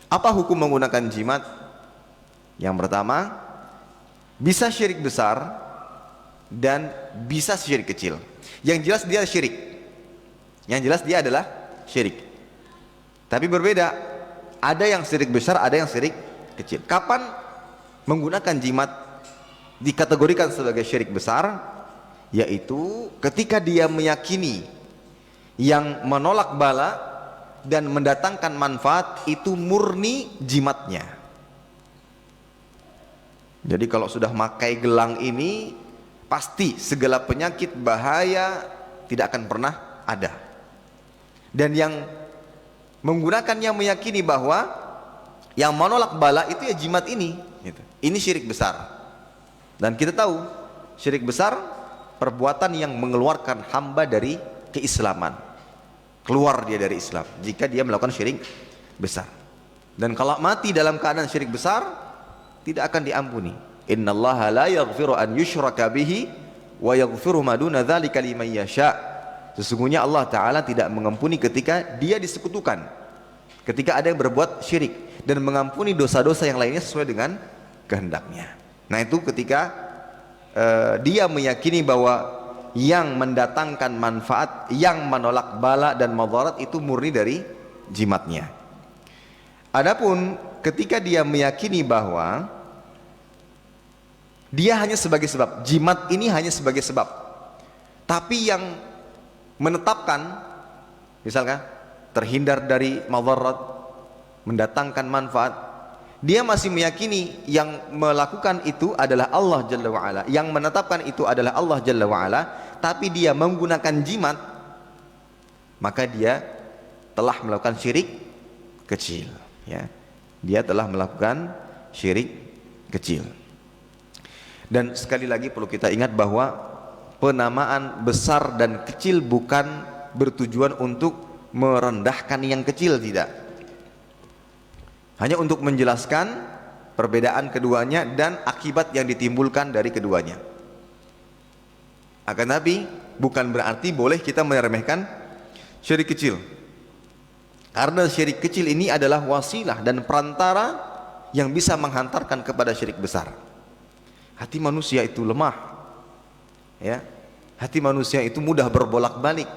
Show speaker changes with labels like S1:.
S1: Apa hukum menggunakan jimat? Yang pertama, bisa syirik besar dan bisa syirik kecil. Yang jelas dia syirik. Yang jelas dia adalah syirik. Tapi berbeda. Ada yang syirik besar, ada yang syirik kecil. Kapan menggunakan jimat dikategorikan sebagai syirik besar? Yaitu ketika dia meyakini yang menolak bala dan mendatangkan manfaat itu murni jimatnya. Jadi kalau sudah makai gelang ini, pasti segala penyakit bahaya tidak akan pernah ada. Dan yang menggunakannya meyakini bahwa yang menolak bala itu ya jimat ini gitu. Ini syirik besar. Dan kita tahu syirik besar perbuatan yang mengeluarkan hamba dari keislaman, keluar dia dari Islam jika dia melakukan syirik besar. Dan kalau mati dalam keadaan syirik besar tidak akan diampuni. Innallaha la yaghfiru an yushraka bihi wa yaghfiru ma duna dzalika liman yasha. Sesungguhnya Allah Ta'ala tidak mengampuni ketika dia disekutukan, ketika ada yang berbuat syirik, dan mengampuni dosa-dosa yang lainnya sesuai dengan kehendaknya. Nah itu ketika dia meyakini bahwa yang mendatangkan manfaat, yang menolak bala dan madarat itu murni dari jimatnya. Adapun ketika dia meyakini bahwa dia hanya sebagai sebab, jimat ini hanya sebagai sebab, tapi yang menetapkan, misalkan terhindar dari madarat, mendatangkan manfaat, dia masih meyakini yang melakukan itu adalah Allah Jalla wa'ala, yang menetapkan itu adalah Allah Jalla wa'ala, tapi dia menggunakan jimat, maka dia telah melakukan syirik kecil, ya. Dia telah melakukan syirik kecil. Dan sekali lagi perlu kita ingat bahwa penamaan besar dan kecil bukan bertujuan untuk merendahkan yang kecil, tidak. Hanya untuk menjelaskan perbedaan keduanya dan akibat yang ditimbulkan dari keduanya. Akan tapi bukan berarti boleh kita meremehkan syirik kecil, karena syirik kecil ini adalah wasilah dan perantara yang bisa menghantarkan kepada syirik besar. Hati manusia itu lemah, ya. Hati manusia itu mudah berbolak-balik.